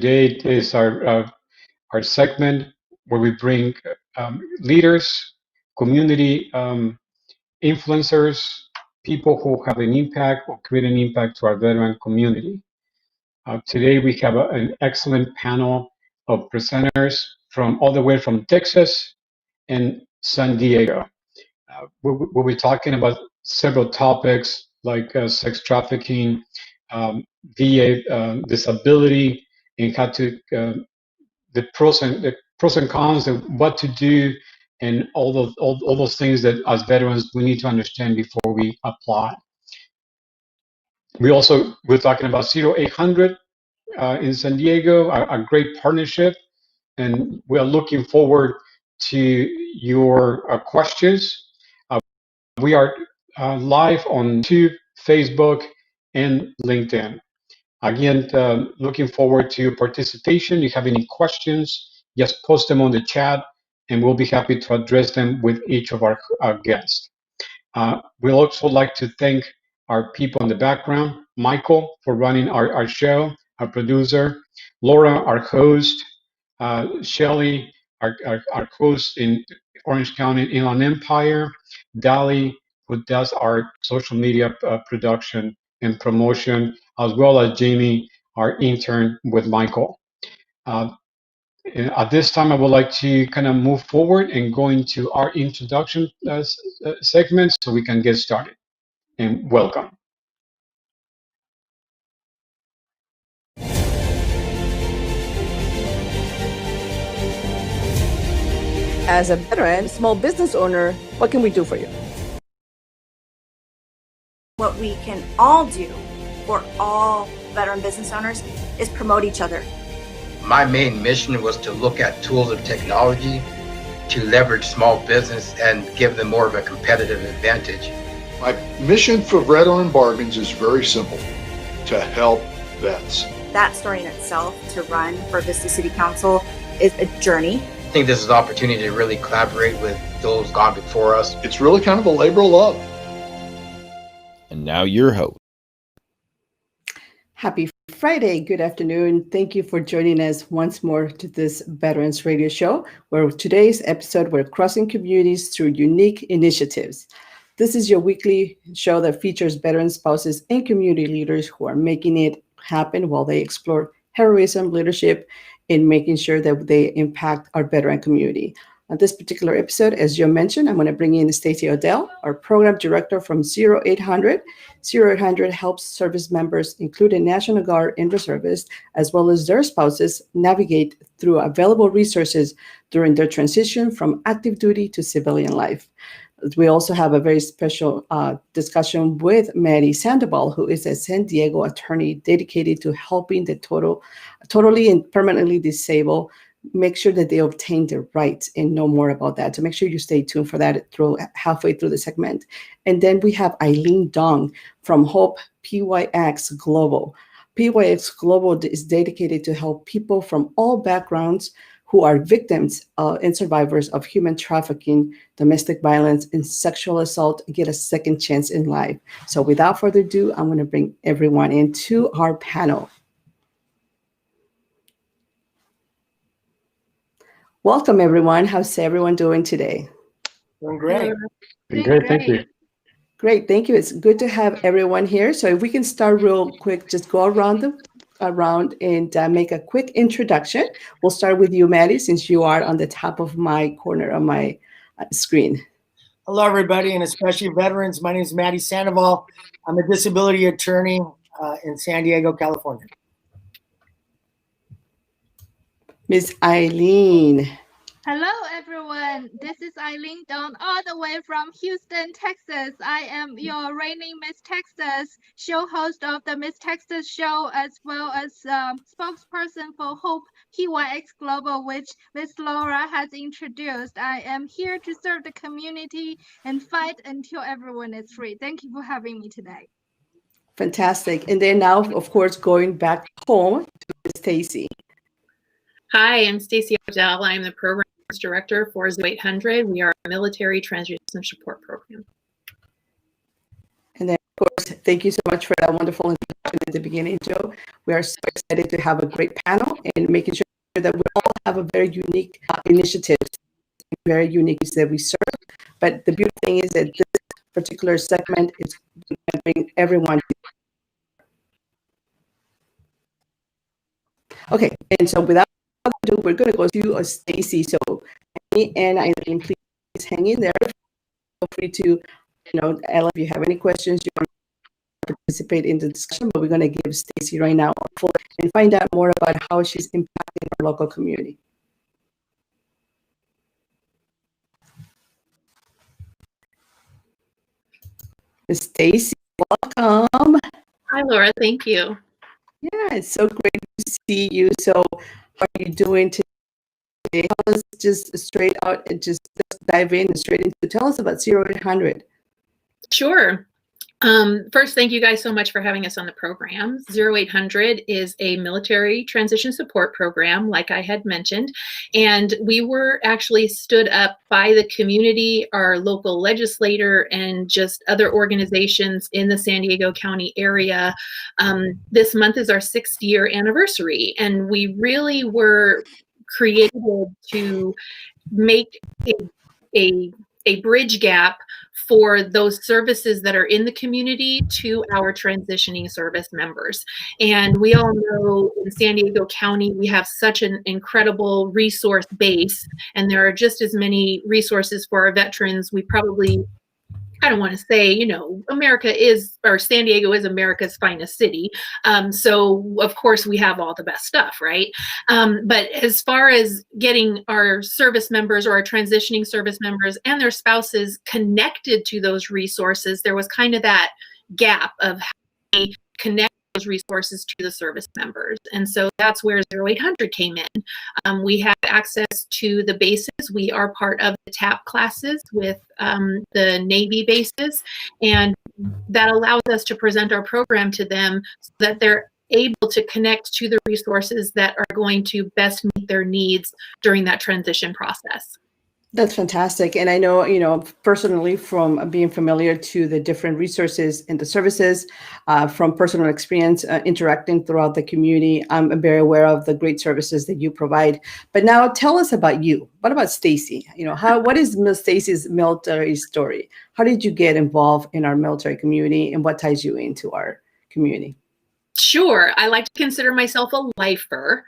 Today is our segment where we bring leaders, community influencers, people who have an impact or create an impact to our veteran community. Today we have an excellent panel of presenters from all the way from Texas and San Diego. We'll be talking about several topics like sex trafficking, VA disability, and how to the pros and cons of what to do, and all those things that as veterans we need to understand before we apply. We're talking about 0800 in San Diego, a great partnership, and we are looking forward to your questions. We are live on YouTube, Facebook, and LinkedIn. Again, looking forward to your participation. If you have any questions, just post them on the chat, and we'll be happy to address them with each of our guests. We'd also like to thank our people in the background, Michael for running our show, our producer, Laura, our host, Shelly, our host in Orange County Inland Empire, Dali, who does our social media production and promotion, as well as Jamie, our intern with Michael. At this time, I would like to kind of move forward and go into our introduction segment so we can get started. And welcome. As a veteran, small business owner, what can we do for you? What we can all do for all veteran business owners is promote each other. My main mission was to look at tools of technology to leverage small business and give them more of a competitive advantage. My mission for Veteran Bargains is very simple: to help vets. That story in itself, to run for Vista City Council, is a journey. I think this is an opportunity to really collaborate with those gone before us. It's really kind of a labor of love. And now your host. Happy Friday. Good afternoon. Thank you for joining us once more to this Veterans Radio Show, where today's episode, we're crossing communities through unique initiatives. This is your weekly show that features veteran spouses and community leaders who are making it happen while they explore heroism, leadership, in making sure that they impact our veteran community. On this particular episode, as you mentioned, I'm going to bring in Stacey Odell, our program director from 0800. 0800 helps service members, including National Guard and reservists, as well as their spouses, navigate through available resources during their transition from active duty to civilian life. We also have a very special discussion with Matty Sandoval, who is a San Diego attorney dedicated to helping the totally and permanently disabled make sure that they obtain their rights and know more about that. So make sure you stay tuned for that halfway through the segment. And then we have Eileen Dong from Hope PYX Global. PYX Global is dedicated to help people from all backgrounds who are victims and survivors of human trafficking, domestic violence, and sexual assault get a second chance in life. So without further ado, I'm going to bring everyone into our panel. Welcome, everyone. How's everyone doing today? Doing great. Great, thank you. Great, thank you. It's good to have everyone here. So if we can start real quick, just go around and make a quick introduction. We'll start with you, Matty, since you are on the top of my corner of my screen. Hello, everybody, and especially veterans. My name is Matty Sandoval. I'm a disability attorney in San Diego, California. Miss Eileen. Hello, everyone. This is Eileen Dong, all the way from Houston, Texas. I am your reigning Miss Texas, show host of the Miss Texas show, as well as spokesperson for Hope PYX Global, which Miss Laura has introduced. I am here to serve the community and fight until everyone is free. Thank you for having me today. Fantastic. And then now, of course, going back home to Stacey. Hi, I'm Stacey Odell. I'm the Programs Director for 0800. We are a military transition support program. And then, of course, thank you so much for that wonderful introduction. mentioned at the beginning, Joe, we are so excited to have a great panel and making sure that we all have a very unique initiatives, very unique that we serve. But the beautiful thing is that this particular segment is going to bring everyone. Okay, and so without further ado, we're going to go to Stacy. So, Annie and Eileen, please hang in there. Feel free to, Ella, if you have any questions, you want to participate in the discussion, but we're going to give Stacy right now and find out more about how she's impacting our local community. Stacy, welcome. Hi, Laura. Thank you. Yeah, it's so great to see you. So, how are you doing today? Let's just straight out and just dive in straight into. Tell us about 0800. Sure. First, thank you guys so much for having us on the program. 0800 is a military transition support program, like I had mentioned, and we were actually stood up by the community, our local legislator, and just other organizations in the San Diego County area. This month is our 6th year anniversary, and we really were created to make a bridge gap for those services that are in the community to our transitioning service members. And we all know in San Diego County, we have such an incredible resource base, and there are just as many resources for our veterans. We probably, I don't want to say, America is, or San Diego is America's finest city. So of course we have all the best stuff, right? But as far as getting our service members or our transitioning service members and their spouses connected to those resources, there was kind of that gap of how we connect those resources to the service members. And so that's where 0800 came in. We have access to the bases. We are part of the TAP classes with the Navy bases, and that allows us to present our program to them so that they're able to connect to the resources that are going to best meet their needs during that transition process. That's fantastic. And I know, personally from being familiar to the different resources and the services, from personal experience interacting throughout the community, I'm very aware of the great services that you provide. But now tell us about you. What about Stacy? What is Miss Stacy's military story? How did you get involved in our military community, and what ties you into our community? Sure. I like to consider myself a lifer.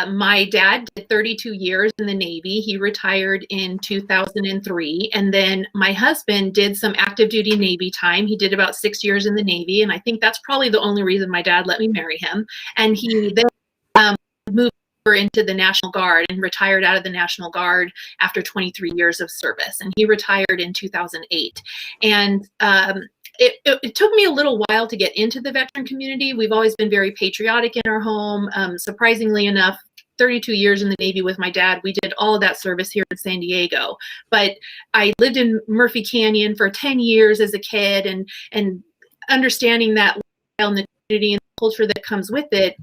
My dad did 32 years in the Navy. He retired in 2003. And then my husband did some active duty Navy time. He did about 6 years in the Navy. And I think that's probably the only reason my dad let me marry him. And he then moved over into the National Guard and retired out of the National Guard after 23 years of service. And he retired in 2008. And it took me a little while to get into the veteran community. We've always been very patriotic in our home. Surprisingly enough, 32 years in the Navy with my dad, we did all of that service here in San Diego. But I lived in Murphy Canyon for 10 years as a kid, and understanding that in the community and the culture that comes with it,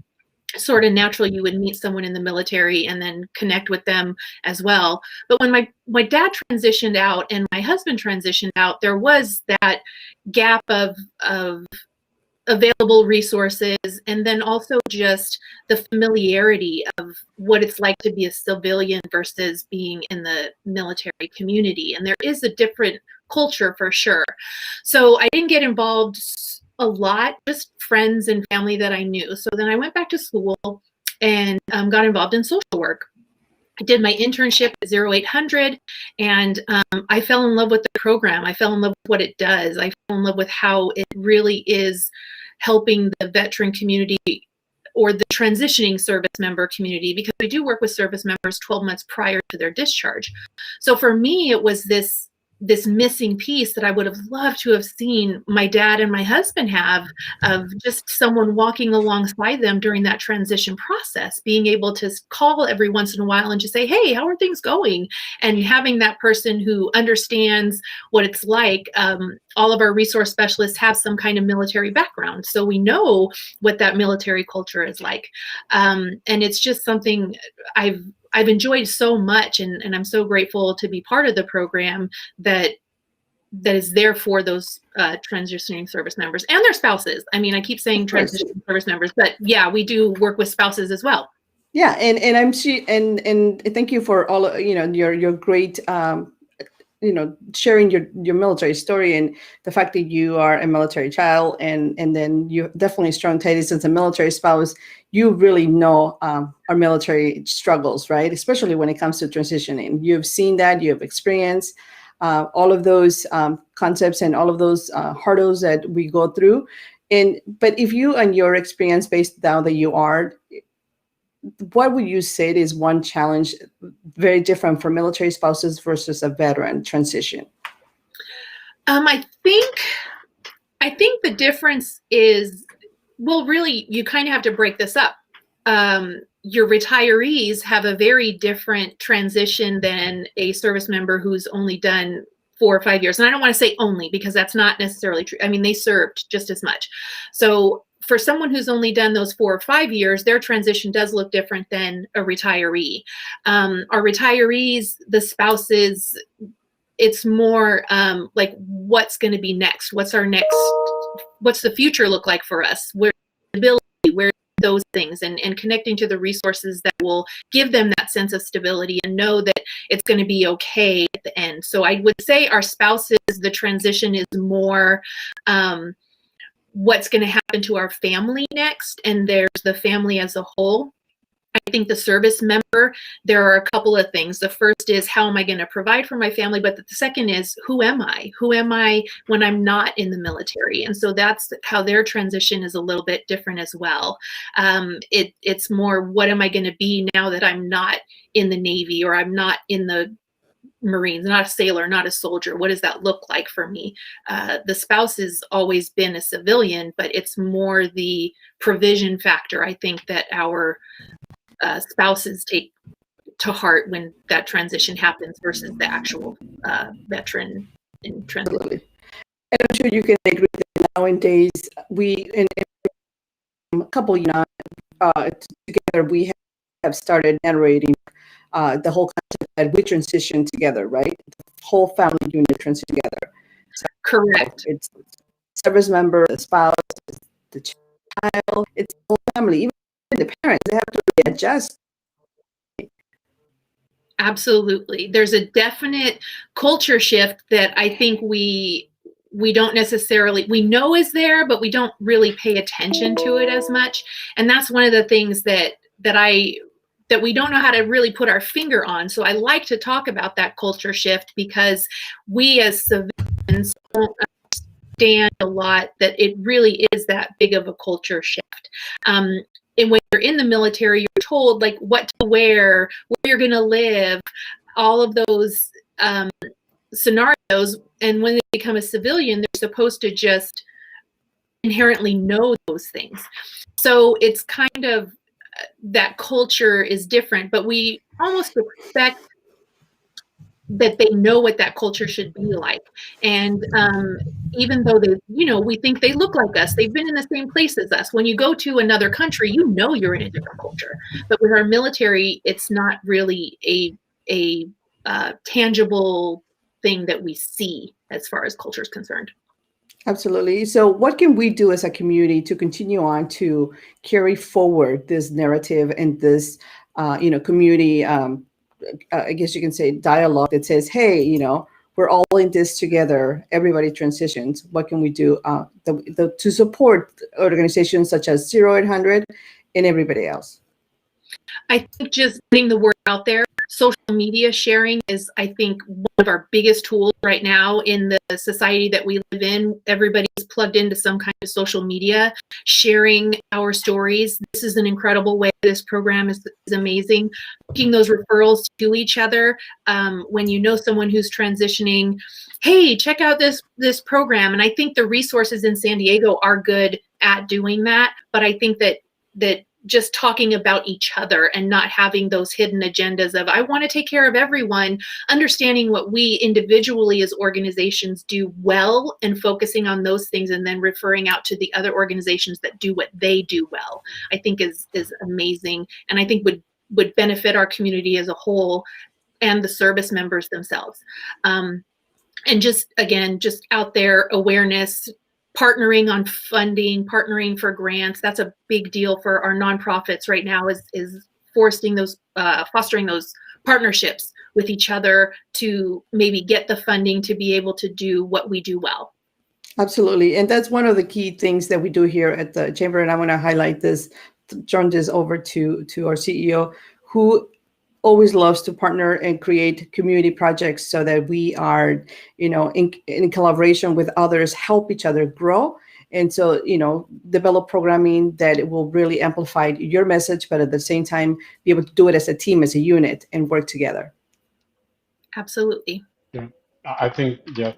sort of naturally you would meet someone in the military and then connect with them as well. But when my dad transitioned out and my husband transitioned out, there was that gap of available resources, and then also just the familiarity of what it's like to be a civilian versus being in the military community. And there is a different culture for sure. So I didn't get involved a lot, just friends and family that I knew. So then I went back to school and got involved in social work. I did my internship at 0800, and I fell in love with the program. I fell in love with what it does. I fell in love with how it really is helping the veteran community or the transitioning service member community, because we do work with service members 12 months prior to their discharge. So for me, it was this missing piece that I would have loved to have seen my dad and my husband have, of just someone walking alongside them during that transition process, being able to call every once in a while and just say, hey, how are things going? And having that person who understands what it's like. All of our resource specialists have some kind of military background, so we know what that military culture is like. And it's just something I've enjoyed so much, and I'm so grateful to be part of the program that that is there for those transitioning service members and their spouses. I mean, I keep saying transitioning service members, but yeah, we do work with spouses as well. Yeah, and I'm and thank you for all your great sharing your military story and the fact that you are a military child and then you definitely strong ties as a military spouse. You really know our military struggles, right? Especially when it comes to transitioning. You've seen that, you have experienced all of those concepts and all of those hurdles that we go through. But if you and your experience based now that you are, what would you say is one challenge very different for military spouses versus a veteran transition? I think the difference is, well, really, you kind of have to break this up. Your retirees have a very different transition than a service member who's only done 4 or 5 years. And I don't want to say only, because that's not necessarily true. I mean, they served just as much. So for someone who's only done those 4 or 5 years, their transition does look different than a retiree. Our retirees, the spouses, it's more like, what's going to be next? What's the future look like for us? Where's stability? Where those things, and connecting to the resources that will give them that sense of stability and know that it's going to be okay at the end. So I would say our spouses, the transition is more what's going to happen to our family next, and there's the family as a whole. I think the service member, there are a couple of things. The first is, how am I going to provide for my family? But the second is, who am I? Who am I when I'm not in the military? And so that's how their transition is a little bit different as well. It's more, what am I going to be now that I'm not in the Navy, or I'm not in the Marines, not a sailor, not a soldier? What does that look like for me? The spouse has always been a civilian, but it's more the provision factor, I think, that our spouses take to heart when that transition happens versus the actual veteran in transition. Absolutely. And I'm sure you can agree that nowadays in a couple together we have started narrating the whole concept that we transition together, right? The whole family unit transition together. So correct. It's service member, the spouse, the child, it's the whole family, even the parents, they have to readjust. Absolutely. There's a definite culture shift that I think we don't necessarily, we know is there, but we don't really pay attention to it as much. And that's one of the things that we don't know how to really put our finger on. So I like to talk about that culture shift, because we as civilians don't understand a lot that it really is that big of a culture shift. And when you're in the military, you're told like what to wear, where you're going to live, all of those scenarios. And when they become a civilian, they're supposed to just inherently know those things. So it's kind of, that culture is different, but we almost expect that they know what that culture should be like. And even though we think they look like us, they've been in the same place as us. When you go to another country, you're in a different culture. But with our military, it's not really a tangible thing that we see as far as culture is concerned. Absolutely. So what can we do as a community to continue on to carry forward this narrative and this, community, I guess you can say, dialogue that says, hey, we're all in this together. Everybody transitions. What can we do to support organizations such as 0800 and everybody else? I think just getting the word out there. Social media sharing is, I think, one of our biggest tools right now in the society that we live in. Everybody's plugged into some kind of social media, sharing our stories. This is an incredible way. This program is amazing. Making those referrals to each other. When you know someone who's transitioning, hey, check out this program. And I think the resources in San Diego are good at doing that. But I think that just talking about each other and not having those hidden agendas of, I want to take care of everyone, understanding what we individually as organizations do well and focusing on those things, and then referring out to the other organizations that do what they do well, I think is amazing. And I think would benefit our community as a whole and the service members themselves. and just again, just out there awareness, partnering on funding, partnering for grants. That's a big deal for our nonprofits right now, is fostering those partnerships with each other to maybe get the funding to be able to do what we do well. Absolutely. And that's one of the key things that we do here at the Chamber. And I want to highlight this, turn this over to our CEO, who always loves to partner and create community projects so that we are, in collaboration with others, help each other grow. And so, develop programming that will really amplify your message, but at the same time, be able to do it as a team, as a unit, and work together. Absolutely. Yeah, I think, yeah,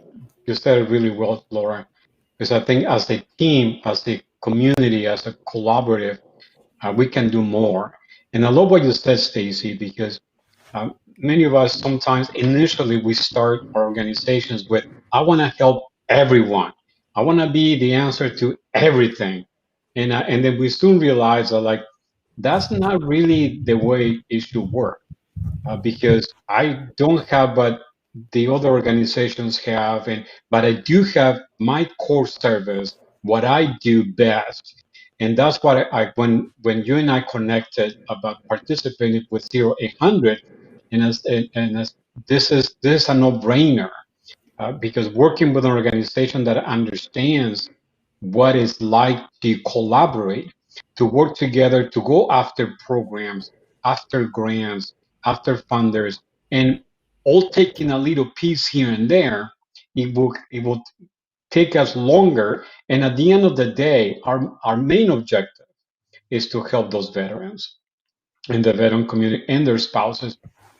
you said it really well, Laura, because I think as a team, as a community, as a collaborative, we can do more. And I love what you said, Stacy, because many of us sometimes initially we start our organizations with, I want to help everyone. I want to be the answer to everything. And then we soon realize that, like, that's not really the way it should work, because I don't have what the other organizations have, but I do have my core service, what I do best, and that's what when you and I connected about participating with 0800, and as this is a no-brainer, because working with an organization that understands what it's like to collaborate, to work together, to go after programs, after grants, after funders, and all taking a little piece here and there, it will take us longer. And at the end of the day, our main objective is to help those veterans and the veteran community and their spouses.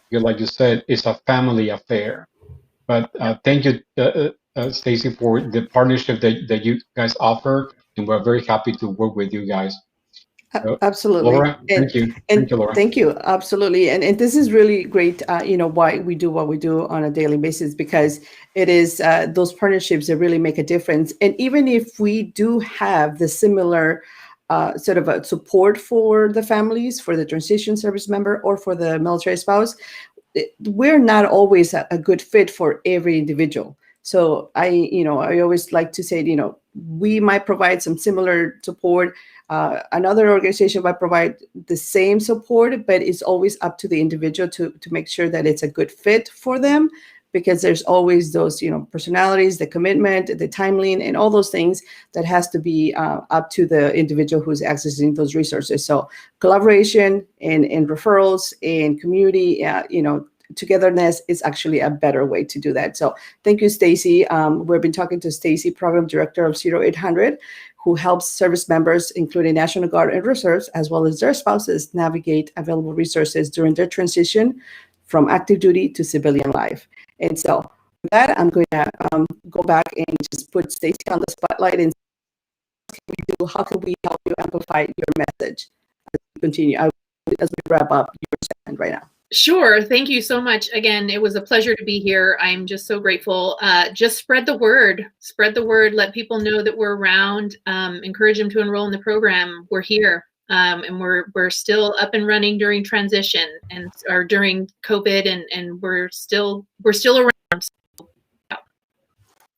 Because like you said, it's a family affair. But thank you, Stacy, for the partnership that you guys offer, and we're very happy to work with you guys. Absolutely. Laura, thank you. Thank you, Laura. Thank you. Absolutely. And this is really great, why we do what we do on a daily basis, because it is those partnerships that really make a difference. And even if we do have the similar sort of a support for the families, for the transition service member, or for the military spouse, we're not always a good fit for every individual. So I always like to say, we might provide some similar support. Another organization might provide the same support, but it's always up to the individual to make sure that it's a good fit for them, because there's always those, personalities, the commitment, the timeline, and all those things that has to be up to the individual who's accessing those resources. So collaboration and referrals and community, togetherness is actually a better way to do that. So thank you, Stacy. We've been talking to Stacy, Program Director of 0800, who helps service members, including National Guard and Reserves, as well as their spouses, navigate available resources during their transition from active duty to civilian life. And so with that, I'm going to go back and just put Stacy on the spotlight and how can we help you amplify your message as we continue, as we wrap up your segment right now. Sure. Thank you so much. Again, it was a pleasure to be here. I'm just so grateful. Just spread the word. Spread the word. Let people know that we're around. Encourage them to enroll in the program. We're here. And we're still up and running during transition or during COVID, and we're still around. So,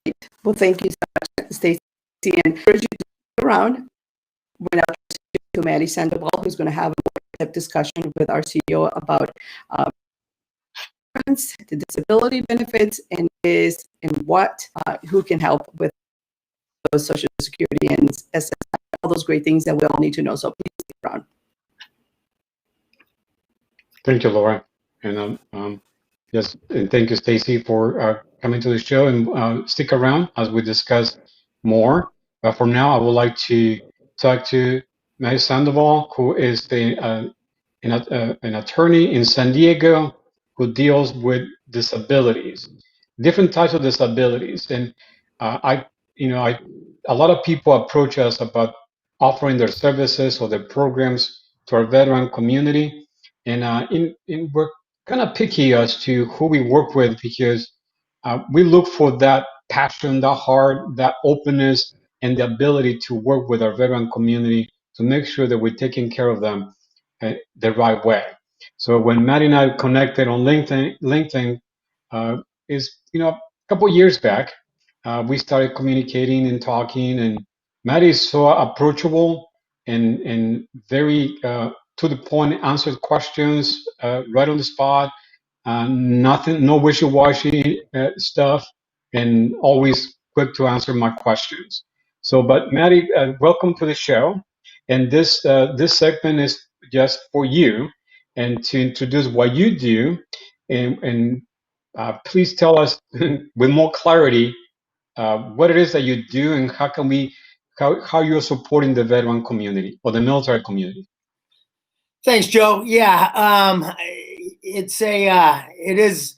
yeah. Well, thank you so much, Stacy, and encourage you to stick around. We're now to Matty Sandoval, who's going to have a more in-depth discussion with our CEO about the disability benefits and who can help with those Social Security and SSI, all those great things that we all need to know. So please stick around. Thank you, Laura, and yes, and thank you, Stacy, for coming to the show, and stick around as we discuss more. But for now, I would like to talk to Matty Sandoval, who is an attorney in San Diego who deals with disabilities, different types of disabilities. And a lot of people approach us about offering their services or their programs to our veteran community, and we're kind of picky as to who we work with, because we look for that passion, that heart, that openness, and the ability to work with our veteran community to make sure that we're taking care of them the right way. So when Matty and I connected on LinkedIn, is couple years back, we started communicating and talking, and Matty is so approachable and very to the point, answered questions right on the spot. Nothing, no wishy-washy stuff, and always quick to answer my questions. So, but Matty, welcome to the show. And this segment is just for you, and to introduce what you do, and please tell us with more clarity what it is that you do and how you're supporting the veteran community or the military community. Thanks, Joe. Yeah, it is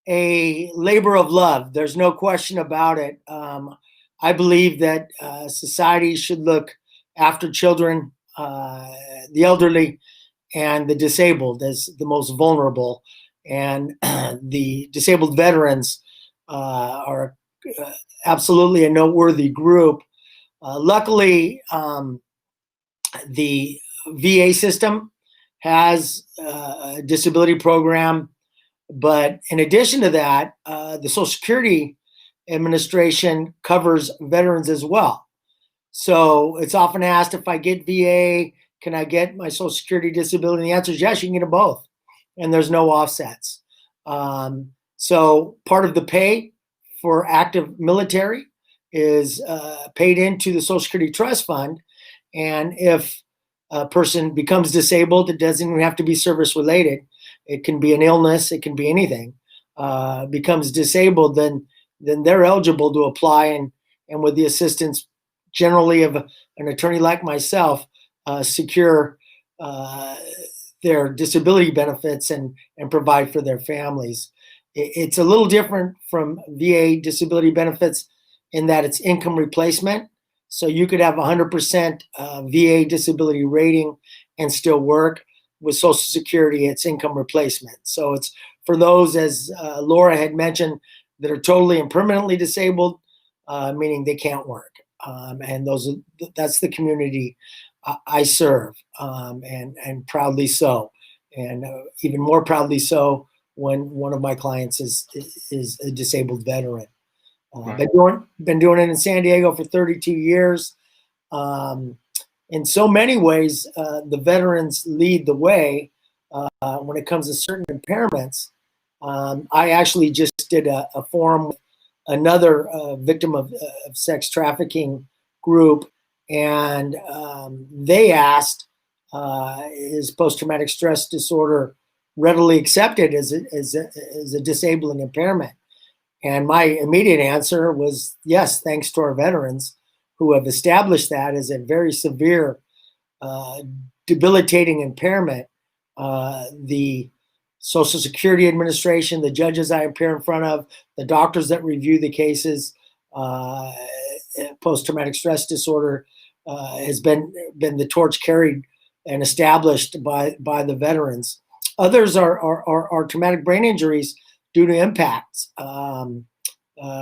a labor of love. There's no question about it. I believe that society should look after children, the elderly, and the disabled as the most vulnerable. And the disabled veterans are absolutely a noteworthy group. Luckily, the VA system has a disability program, but in addition to that, the Social Security Administration covers veterans as well. So it's often asked, if I get VA, can I get my Social Security disability? And the answer is yes, you can get them both, and there's no offsets. So part of the pay for active military is paid into the Social Security Trust Fund, and if a person becomes disabled, it doesn't even have to be service related. It can be an illness, it can be anything. Becomes disabled, then they're eligible to apply, and with the assistance generally of an attorney like myself, secure their disability benefits and provide for their families. It's a little different from VA disability benefits in that it's income replacement. So you could have 100% VA disability rating and still work. With Social Security, it's income replacement. So it's for those, as Laura had mentioned, that are totally and permanently disabled, meaning they can't work. And that's the community I serve, and proudly so. And even more proudly so when one of my clients is a disabled veteran. Right. Been doing it in San Diego for 32 years. In so many ways, the veterans lead the way when it comes to certain impairments. I actually just did a forum with another victim of sex trafficking group, and they asked, is post-traumatic stress disorder readily accepted as a disabling impairment? And my immediate answer was yes, thanks to our veterans who have established that as a very severe, debilitating impairment. The Social Security Administration, the judges I appear in front of, the doctors that review the cases, post-traumatic stress disorder has been the torch carried and established by the veterans. Others are traumatic brain injuries due to impacts.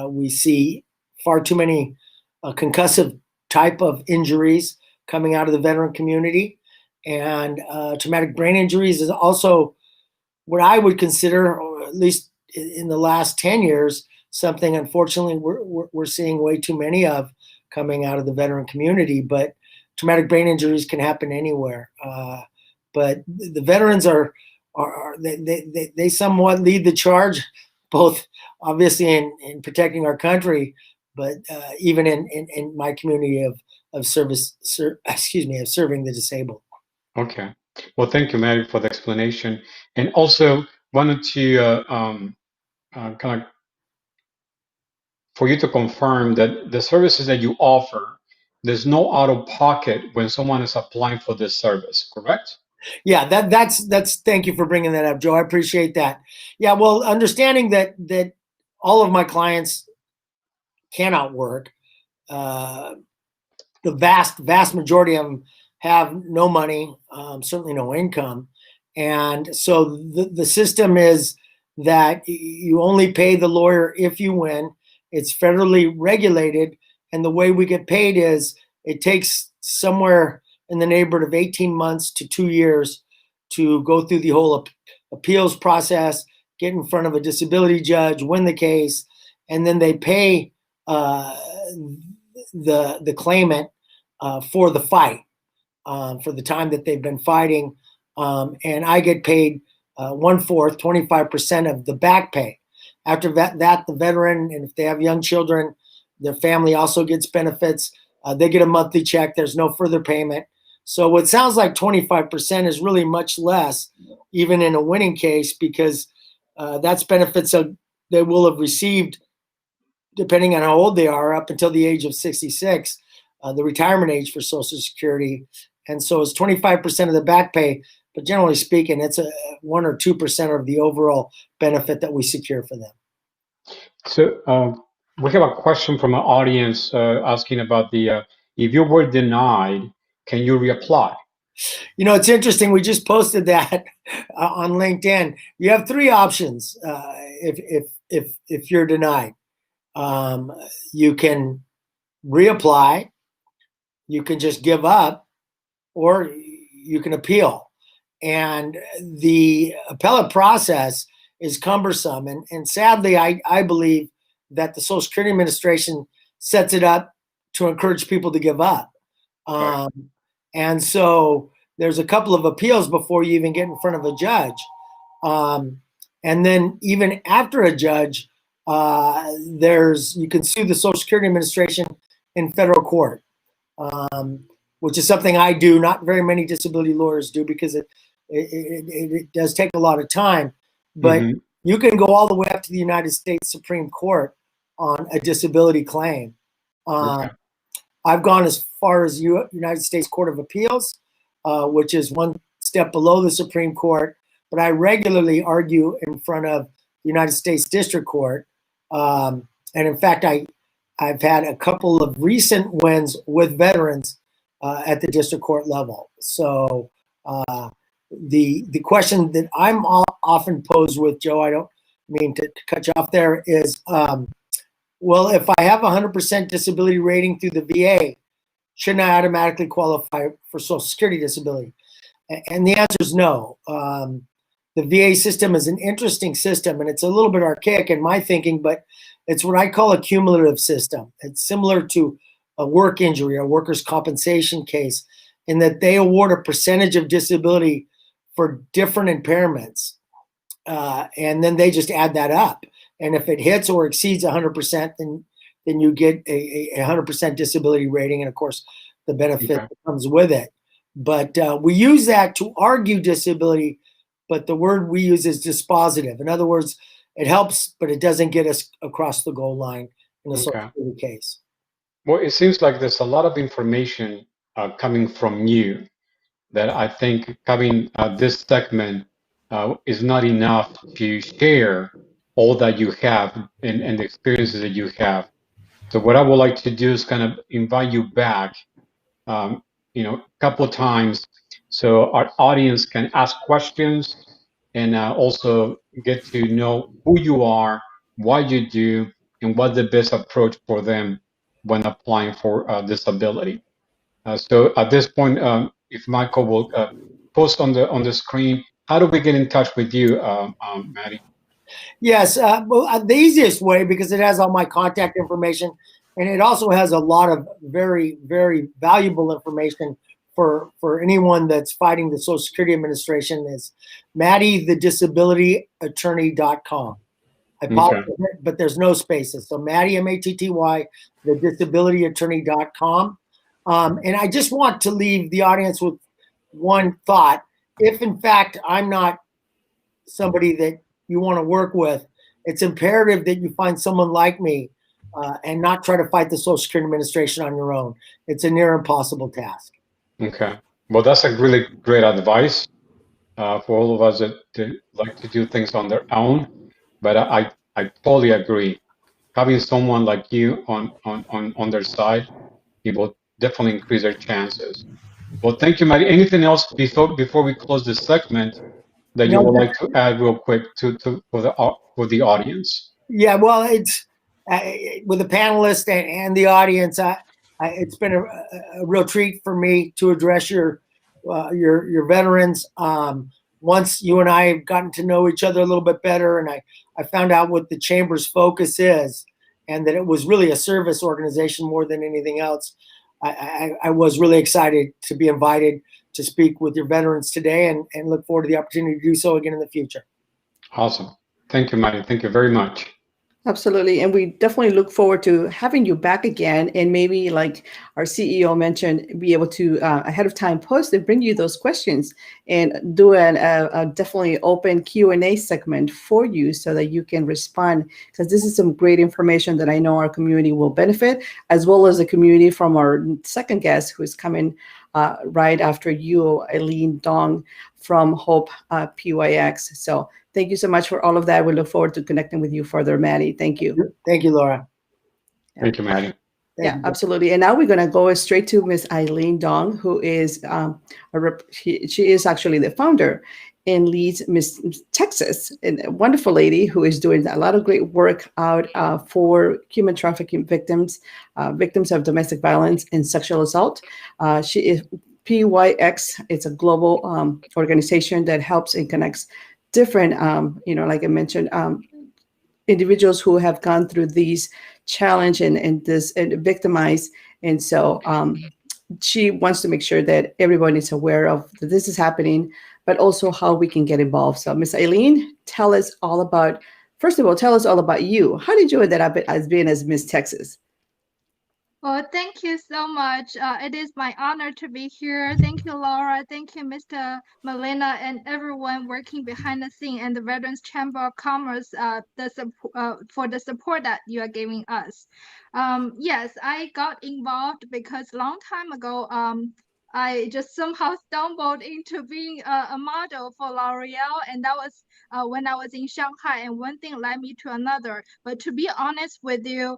We see far too many concussive type of injuries coming out of the veteran community, and traumatic brain injuries is also what I would consider, or at least in the last 10 years, something unfortunately we're seeing way too many of coming out of the veteran community. But traumatic brain injuries can happen anywhere. But the veterans they somewhat lead the charge, both obviously in protecting our country, but even in my community of service, of serving the disabled. Okay. Well, thank you, Matty, for the explanation. And also wanted to kind of for you to confirm that the services that you offer, there's no out of pocket when someone is applying for this service, correct? Yeah, that's. Thank you for bringing that up, Joe. I appreciate that. Yeah, well, understanding that all of my clients cannot work, the vast majority of them have no money, certainly no income, and so the system is that you only pay the lawyer if you win. It's federally regulated, and the way we get paid is it takes somewhere in the neighborhood of 18 months to 2 years to go through the whole appeals process, get in front of a disability judge, win the case, and then they pay the claimant for the fight, for the time that they've been fighting, and I get paid 1/4, 25% of the back pay. After that, the veteran, and if they have young children, their family also gets benefits. They get a monthly check. There's no further payment. So what sounds like 25% is really much less, even in a winning case, because that's benefits they will have received, depending on how old they are, up until the age of 66, the retirement age for Social Security. And so it's 25% of the back pay, but generally speaking, it's a 1 or 2% of the overall benefit that we secure for them. So we have a question from an audience asking about the if you were denied, can you reapply? You know, it's interesting. We just posted that on LinkedIn. You have 3 options if you're denied. You can reapply, you can just give up, or you can appeal. And the appellate process is cumbersome. And sadly, I believe that the Social Security Administration sets it up to encourage people to give up. Right. And so there's a couple of appeals before you even get in front of a judge. And then even after a judge, you can sue the Social Security Administration in federal court, which is something I do. Not very many disability lawyers do, because it does take a lot of time. But you can go all the way up to the United States Supreme Court on a disability claim. Okay. I've gone as far as United States Court of Appeals, which is one step below the Supreme Court. But I regularly argue in front of the United States District Court. And in fact, I've had a couple of recent wins with veterans at the district court level. So the question that I'm often posed with, Joe, I don't mean to cut you off there, is, well, if I have 100% disability rating through the VA, shouldn't I automatically qualify for Social Security disability? And the answer is no. The VA system is an interesting system, and it's a little bit archaic in my thinking, but it's what I call a cumulative system. It's similar to a work injury or workers' compensation case, in that they award a percentage of disability for different impairments, and then they just add that up. And if it hits or exceeds 100%, then you get a 100% disability rating, and of course, the benefit that comes with it. But we use that to argue disability, but the word we use is dispositive. In other words, it helps, but it doesn't get us across the goal line in a Social Security case. Well, it seems like there's a lot of information coming from you that I think having this segment is not enough to share all that you have and the experiences that you have. So what I would like to do is kind of invite you back, a couple of times, so our audience can ask questions and also get to know who you are, what you do, and what the best approach for them when applying for disability. So at this point, if Michael will post on the screen, how do we get in touch with you, Matty? Yes, well, the easiest way, because it has all my contact information, and it also has a lot of very, very valuable information for anyone that's fighting the Social Security Administration, is mattythedisabilityattorney.com. I apologize, but there's no spaces. So Matty, M-A-T-T-Y, thedisabilityattorney.com. And I just want to leave the audience with one thought. If in fact I'm not somebody that you want to work with, it's imperative that you find someone like me and not try to fight the Social Security Administration on your own. It's a near impossible task. Okay. Well, that's a really great advice for all of us that like to do things on their own. But I totally agree. Having someone like you on their side, it will definitely increase their chances. Well, thank you, Matty. Anything else before we close this segment that you would like to add real quick for the audience? Yeah, well, it's with the panelists and the audience. It's been a real treat for me to address your veterans. Once you and I have gotten to know each other a little bit better, and I found out what the Chamber's focus is, and that it was really a service organization more than anything else. I was really excited to be invited to speak with your veterans today, and look forward to the opportunity to do so again in the future. Awesome. Thank you, Matty. Thank you very much. Absolutely. And we definitely look forward to having you back again. And maybe, like our CEO mentioned, be able to ahead of time post and bring you those questions and do a definitely open Q&A segment for you so that you can respond, because this is some great information that I know our community will benefit, as well as the community from our second guest who is coming right after you, Eileen Dong from Hope PYX. So thank you so much for all of that. We look forward to connecting with you further, Matty. Thank you. Thank you, Laura. Thank you, Matty. Yeah, absolutely. And now we're going to go straight to Miss Eileen Dong, who is she is actually the founder and leads Miss Texas, and a wonderful lady who is doing a lot of great work out for human trafficking victims, victims of domestic violence and sexual assault. She is PYX. It's a global organization that helps and connects different, like I mentioned, individuals who have gone through these challenge and victimized. And so she wants to make sure that everyone is aware of that this is happening, but also how we can get involved. So Miss Eileen, first of all, tell us all about you. How did you end up as being as Miss Texas? Well, thank you so much. It is my honor to be here. Thank you, Laura. Thank you, Mr. Molina, and everyone working behind the scene, and the Veterans Chamber of Commerce for the support that you are giving us. Yes, I got involved because a long time ago, I just somehow stumbled into being a model for L'Oreal, and that was when I was in Shanghai, and one thing led me to another. But to be honest with you,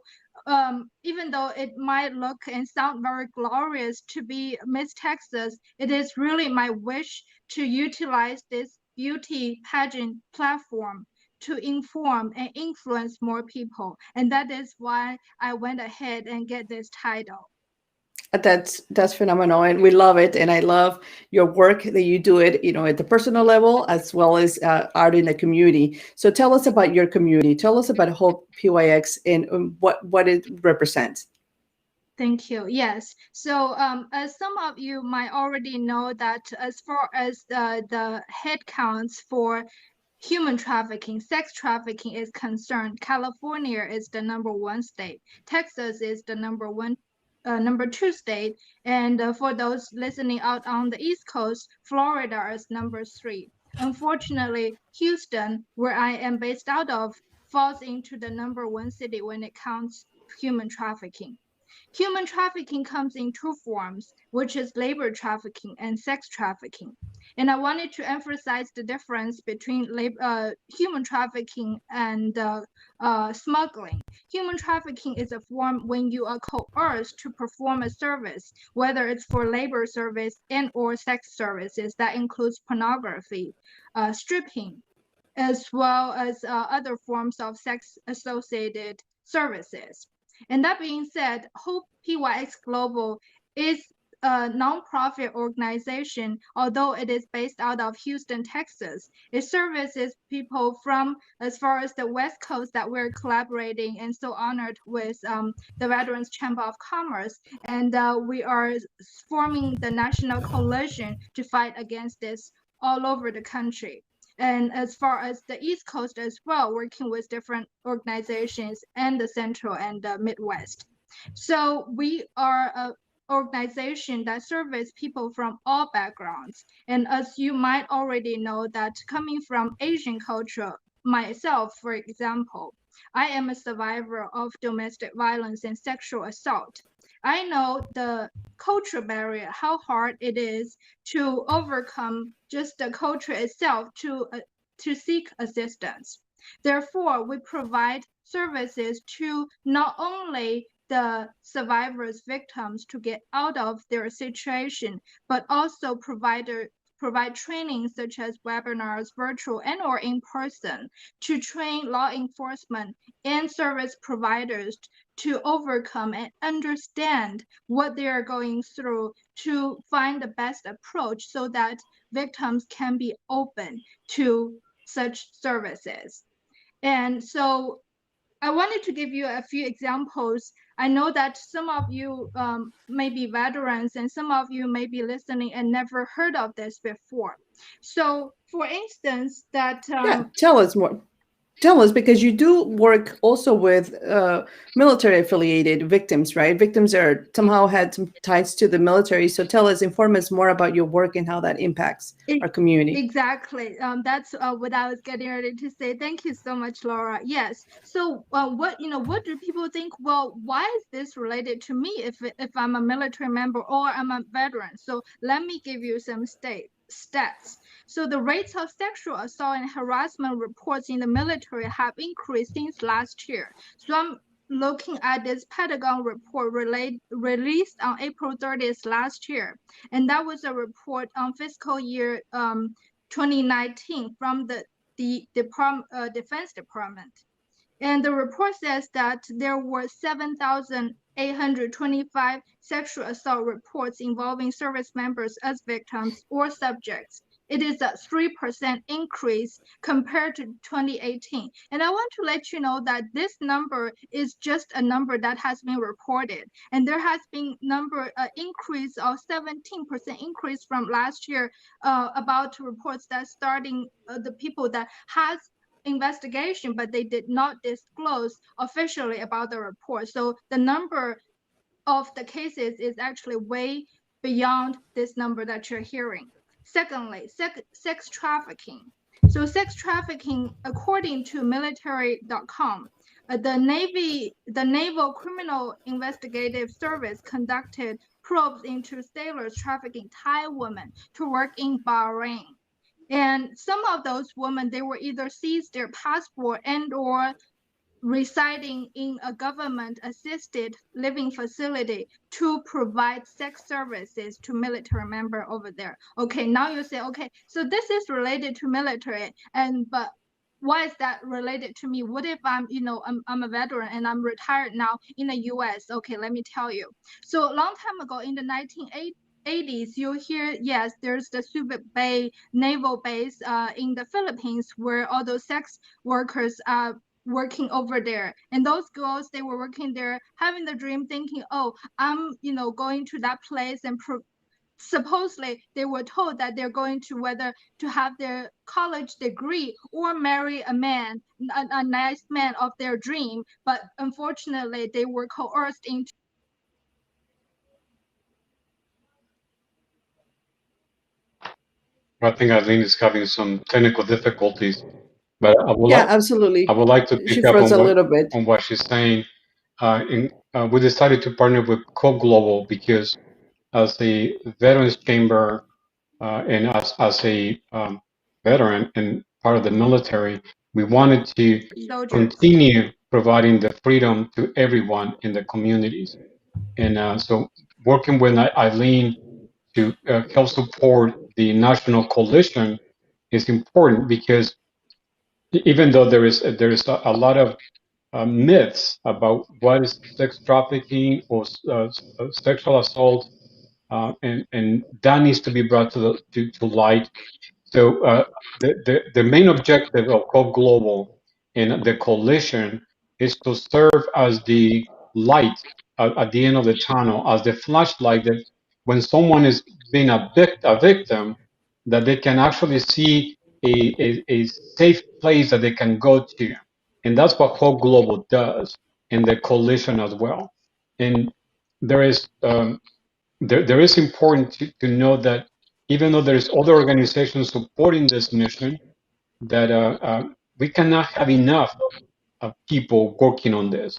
even though it might look and sound very glorious to be Miss Texas, it is really my wish to utilize this beauty pageant platform to inform and influence more people. And that is why I went ahead and get this title. That's phenomenal, and we love it. And I love your work that you do it, at the personal level as well as out in the community. So tell us about your community. Tell us about Hope PYX and what it represents. Thank you. Yes. So as some of you might already know, that as far as the head counts for human trafficking, sex trafficking is concerned, California is the #1 state. Texas is the number 2 state, and for those listening out on the East Coast, Florida is #3. Unfortunately, Houston, where I am based out of, falls into the #1 city when it counts human trafficking. Human trafficking comes in 2 forms, which is labor trafficking and sex trafficking. And I wanted to emphasize the difference between human trafficking and smuggling. Human trafficking is a form when you are coerced to perform a service, whether it's for labor service and or sex services. That includes pornography, stripping, as well as other forms of sex-associated services. And that being said, Hope PYX Global is a nonprofit organization, although it is based out of Houston, Texas. It services people from as far as the West Coast that we're collaborating and so honored with the Veterans Chamber of Commerce. And we are forming the national coalition to fight against this all over the country. And as far as the East Coast as well, working with different organizations and the Central and the Midwest. So we are an organization that serves people from all backgrounds. And as you might already know, that coming from Asian culture, myself, for example, I am a survivor of domestic violence and sexual assault. I know the cultural barrier, how hard it is to overcome just the culture itself to seek assistance. Therefore, we provide services to not only the survivors, victims to get out of their situation, but also provide training such as webinars, virtual and or in person, to train law enforcement and service providers to overcome and understand what they are going through, to find the best approach so that victims can be open to such services. And so I wanted to give you a few examples. I know that some of you may be veterans and some of you may be listening and never heard of this before. So for instance, that tell us more. Tell us, because you do work also with military affiliated victims, right? Victims are somehow had some ties to the military. So tell us, inform us more about your work and how that impacts our community. Exactly. That's what I was getting ready to say. Thank you so much, Laura. Yes. So what do people think? Well, why is this related to me if I'm a military member or I'm a veteran? So let me give you some stats. So the rates of sexual assault and harassment reports in the military have increased since last year. So I'm looking at this Pentagon report released on April 30th last year. And that was a report on fiscal year 2019 from the Defense Department. And the report says that there were 7,825 sexual assault reports involving service members as victims or subjects. It is a 3% increase compared to 2018. And I want to let you know that this number is just a number that has been reported. And there has been increase of 17% increase from last year about reports that starting the people that has investigation, but they did not disclose officially about the report. So the number of the cases is actually way beyond this number that you're hearing. Secondly, sex trafficking. So sex trafficking, according to military.com, the Naval Criminal Investigative Service conducted probes into sailors trafficking Thai women to work in Bahrain. And some of those women, they were either seized their passport and or residing in a government-assisted living facility to provide sex services to military member over there. Okay, now you say, okay, so this is related to military, but why is that related to me? What if I'm a veteran and I'm retired now in the US? Okay, let me tell you. So a long time ago in the 1980s, you hear, yes, there's the Subic Bay Naval Base in the Philippines where all those sex workers are working over there. And those girls, they were working there, having the dream, thinking, oh, I'm, going to that place, and supposedly they were told that they're going to whether to have their college degree or marry a man, a nice man of their dream. But unfortunately, they were coerced into. I think Eileen is having some technical difficulties, but absolutely. I would like to She pick up froze on a little bit. what she's saying. We decided to partner with Co Global because as a Veterans Chamber and as a veteran and part of the military, we wanted to continue providing the freedom to everyone in the communities. And so working with Eileen to help support the national coalition is important, because even though there is a lot of myths about what is sex trafficking or sexual assault, and that needs to be brought to light. So the main objective of COP Global and the coalition is to serve as the light at the end of the tunnel, as the flashlight that when someone is being a victim, that they can actually see a safe place that they can go to. And that's what COP Global does, and the coalition as well. And there is there is important to know that even though there's other organizations supporting this mission, that we cannot have enough people working on this.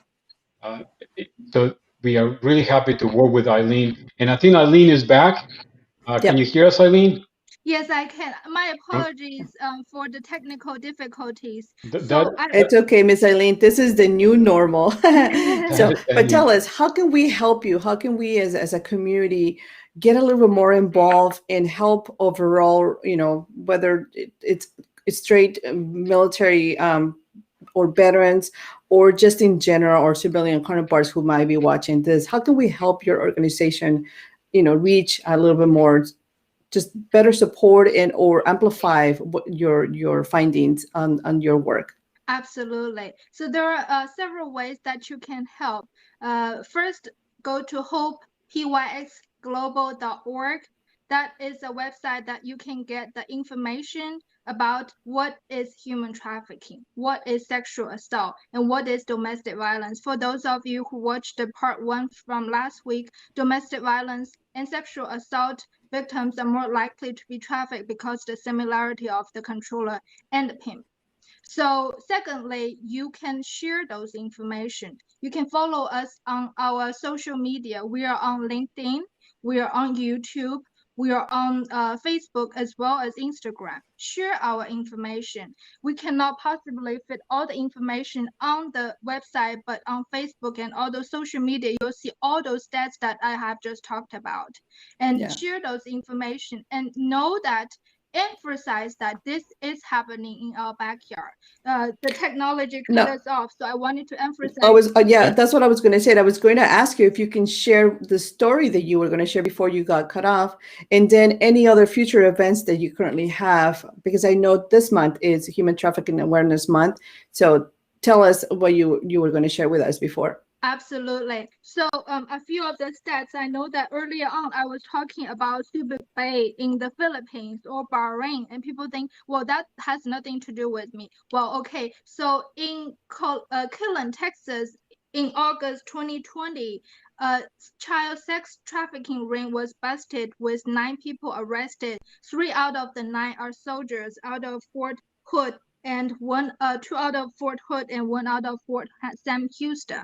So we are really happy to work with Eileen, and I think Eileen is back. Can you hear us, Eileen? Yes, I can. My apologies for the technical difficulties. It's okay, Miss Eileen. This is the new normal. But tell us, how can we help you? How can we, as a community, get a little bit more involved and help overall? Whether it's straight military or veterans, or just in general, or civilian counterparts who might be watching this. How can we help your organization, reach a little bit more? Just better support and or amplify your findings on your work. Absolutely. So there are several ways that you can help. First, go to hopepyxglobal.org. That is a website that you can get the information about what is human trafficking, what is sexual assault, and what is domestic violence. For those of you who watched the part 1 from last week, domestic violence and sexual assault victims are more likely to be trafficked because the similarity of the controller and the pimp. So secondly, you can share those information. You can follow us on our social media. We are on LinkedIn, we are on YouTube, we are on Facebook as well as Instagram. Share our information. We cannot possibly fit all the information on the website, but on Facebook and all those social media, you'll see all those stats that I have just talked about. And share those information and know that emphasize that this is happening in our backyard. The technology cut us off, so I wanted to emphasize. That's what I was going to say. I was going to ask you if you can share the story that you were going to share before you got cut off, and then any other future events that you currently have, because I know this month is Human Trafficking Awareness Month. So tell us what you were going to share with us before. Absolutely. So a few of the stats, I know that earlier on I was talking about Subic Bay in the Philippines or Bahrain, and people think, well, that has nothing to do with me. Well, okay, so in Killen, Texas, in August 2020, a child sex trafficking ring was busted with 9 people arrested. 3 out of the 9 are soldiers out of Fort Hood, and 2 out of Fort Hood and 1 out of Fort Sam Houston.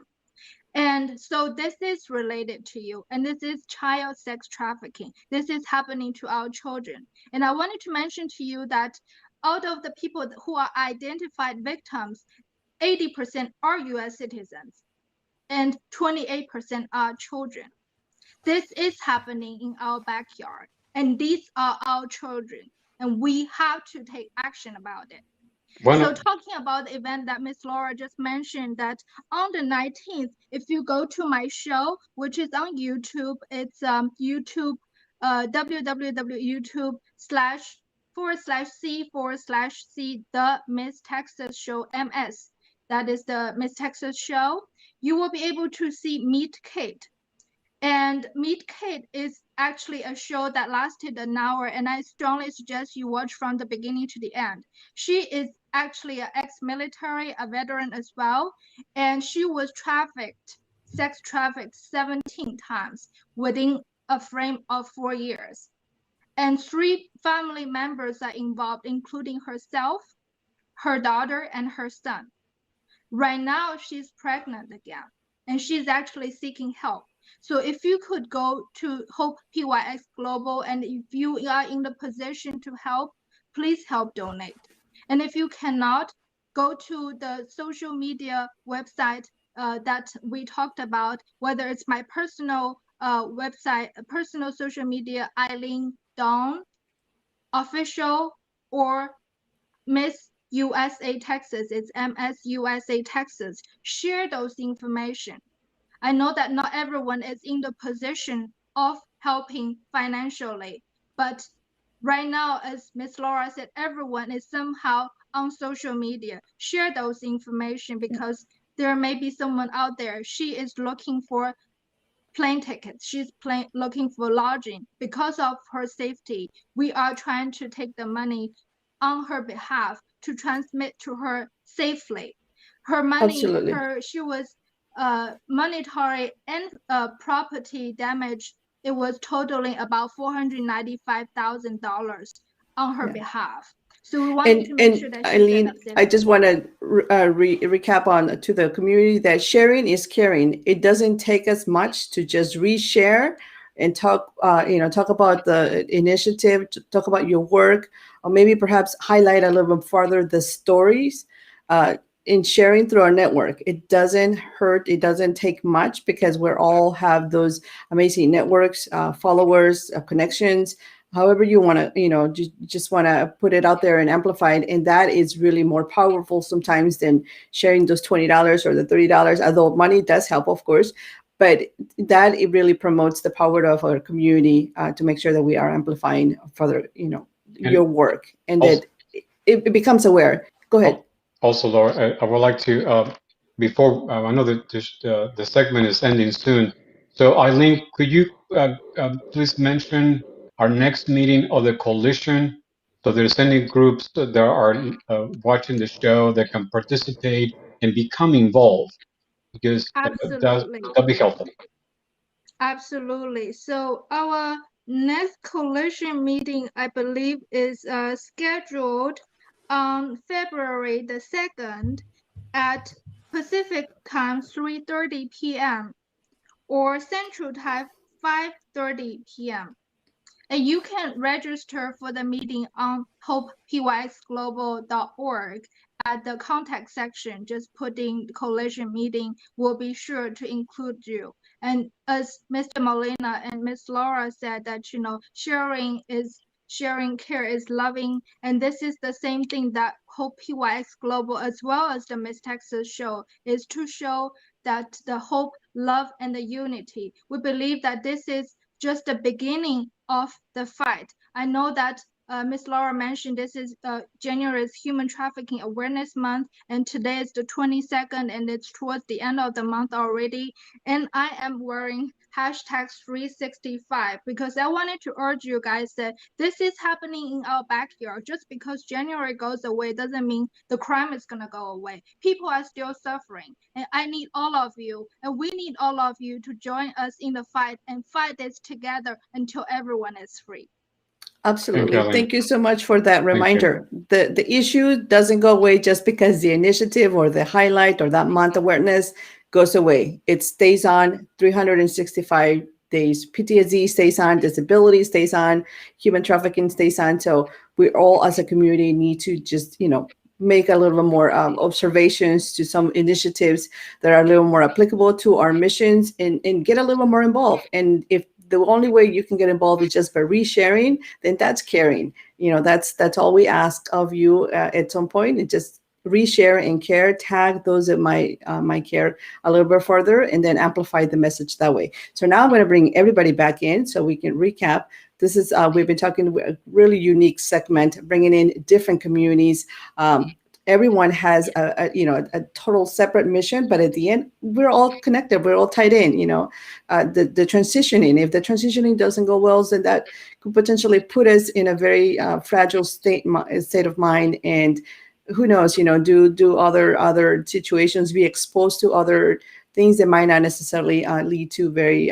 And so this is related to you, and this is child sex trafficking. This is happening to our children. And I wanted to mention to you that out of the people who are identified victims, 80% are US citizens and 28% are children. This is happening in our backyard, and these are our children, and we have to take action about it. So talking about the event that Miss Laura just mentioned, that on the 19th, if you go to my show, which is on YouTube, it's YouTube, www.youtube//C/C the Miss Texas Show MS. That is the Miss Texas Show. You will be able to see Meet Kate. And Meet Kate is actually a show that lasted an hour, and I strongly suggest you watch from the beginning to the end. She is actually an ex-military, a veteran as well, and she was sex trafficked 17 times within a frame of 4 years. And 3 family members are involved, including herself, her daughter, and her son. Right now, she's pregnant again, and she's actually seeking help. So if you could go to Hope PYX Global, and if you are in the position to help, please help donate. And if you cannot, go to the social media website that we talked about, whether it's my personal website, personal social media, Eileen Dawn Official, or Miss USA Texas, it's MS USA Texas. Share those information. I know that not everyone is in the position of helping financially, but right now, as Ms. Laura said, everyone is somehow on social media. Share those information, because there may be someone out there. She is looking for plane tickets. She's looking for lodging. Because of her safety, we are trying to take the money on her behalf to transmit to her safely. Her money, she was monetary and property damage. It was totaling about $495,000 on her behalf. So we wanted to make sure that Eileen, I just want to recap on to the community that sharing is caring. It doesn't take us much to just reshare and talk about the initiative, talk about your work, or maybe perhaps highlight a little bit further the stories in sharing through our network. It doesn't hurt. It doesn't take much, because we all have those amazing networks, followers, connections, however you want to, just want to put it out there and amplify it. And that is really more powerful sometimes than sharing those $20 or the $30, although money does help, of course. But that it really promotes the power of our community to make sure that we are amplifying further, your work, and that it becomes aware. Go ahead. Also, Laura, I would like to, before I know that the segment is ending soon. So, Eileen, could you please mention our next meeting of the coalition? So, there's any groups that are watching the show that can participate and become involved, because Absolutely. that'll be helpful. Absolutely. So our next coalition meeting, I believe, is scheduled on February the 2nd at Pacific time 3:30 p.m. or Central time 5:30 p.m. And you can register for the meeting on hopepyxglobal.org at the contact section. Just put in coalition meeting. We'll be sure to include you. And as Mr. Molina and Miss Laura said, that sharing care is loving, and this is the same thing that Hope PYX Global as well as the Miss Texas show is to show that the hope, love, and the unity. We believe that this is just the beginning of the fight. I know that Ms. Laura mentioned this is January's Human Trafficking Awareness Month, and today is the 22nd, and it's towards the end of the month already. And I am wearing #365 because I wanted to urge you guys that this is happening in our backyard. Just because January goes away doesn't mean the crime is going to go away. People are still suffering, and I need all of you, and we need all of you to join us in the fight and fight this together until everyone is free. Absolutely. Thank you so much for that reminder. The issue doesn't go away just because the initiative or the highlight or that month awareness goes away. It stays on 365 days. PTSD stays on, disability stays on, human trafficking stays on. So we all as a community need to just, make a little more observations to some initiatives that are a little more applicable to our missions and get a little more involved. And if the only way you can get involved is just by resharing, then that's caring. That's all we ask of you at some point. And just reshare and care, tag those that might care a little bit further, and then amplify the message that way. So now I'm going to bring everybody back in so we can recap. This is we've been talking a really unique segment, bringing in different communities. Everyone has a total separate mission, but at the end, we're all connected. We're all tied in. The transitioning. If the transitioning doesn't go well, then that could potentially put us in a very fragile state of mind. And who knows? Do other situations, be exposed to other things that might not necessarily lead to very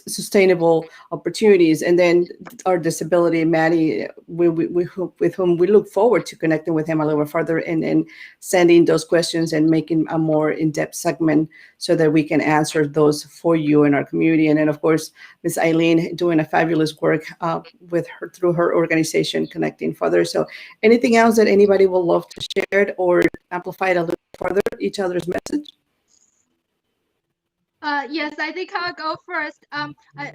sustainable opportunities. And then our disability, Matty, with whom we look forward to connecting with him a little further and sending those questions and making a more in-depth segment so that we can answer those for you in our community. And then, of course, Ms. Eileen doing a fabulous work with her through her organization, Connecting Further. So anything else that anybody will love to share or amplify it a little further, each other's message? Yes, I think I'll go first. I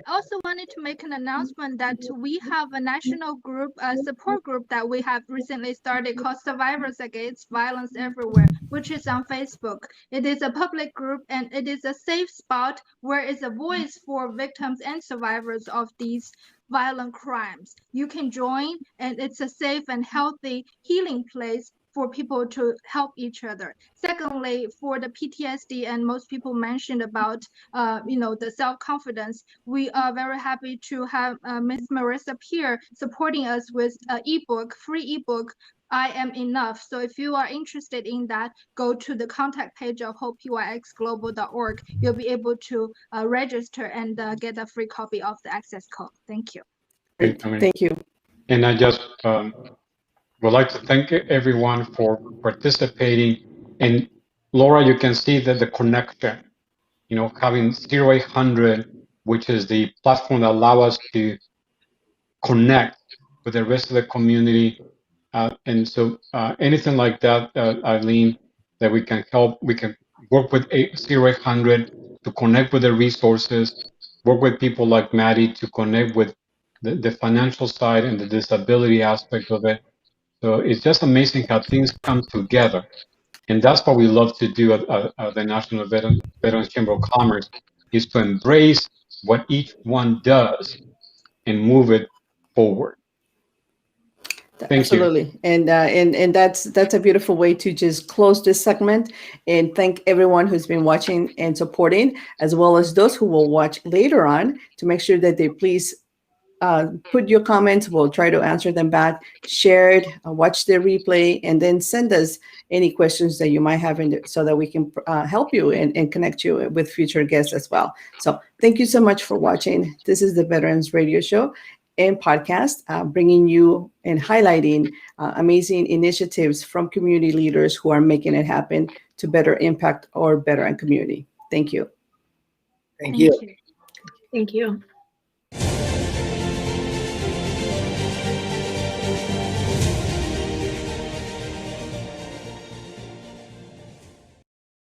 also wanted to make an announcement that we have a national group, support group that we have recently started called Survivors Against Violence Everywhere, which is on Facebook. It is a public group and it is a safe spot where it's a voice for victims and survivors of these violent crimes. You can join, and it's a safe and healthy healing place for people to help each other. Secondly, for the PTSD, and most people mentioned about, the self-confidence, we are very happy to have Ms. Marissa Peer supporting us with an free ebook, I Am Enough. So if you are interested in that, go to the contact page of hopepyxglobal.org. You'll be able to register and get a free copy of the access code. Thank you. Great. Thank you. And I just would like to thank everyone for participating. And Laura, you can see that the connection, having 0800, which is the platform that allows us to connect with the rest of the community. And so anything like that, Eileen, that we can help, we can work with 0800 to connect with the resources, work with people like Matty to connect with the financial side and the disability aspect of it. So it's just amazing how things come together. And that's what we love to do at the National Veterans Chamber of Commerce, is to embrace what each one does and move it forward. Thank you. Absolutely. And that's a beautiful way to just close this segment, and thank everyone who's been watching and supporting, as well as those who will watch later on, to make sure that they please put your comments. We'll try to answer them back. Share it, watch the replay, and then send us any questions that you might have so that we can help you and connect you with future guests as well. So thank you so much for watching. This is the Veterans Radio Show and podcast, bringing you and highlighting amazing initiatives from community leaders who are making it happen to better impact our veteran community. Thank you. Thank you. Thank you.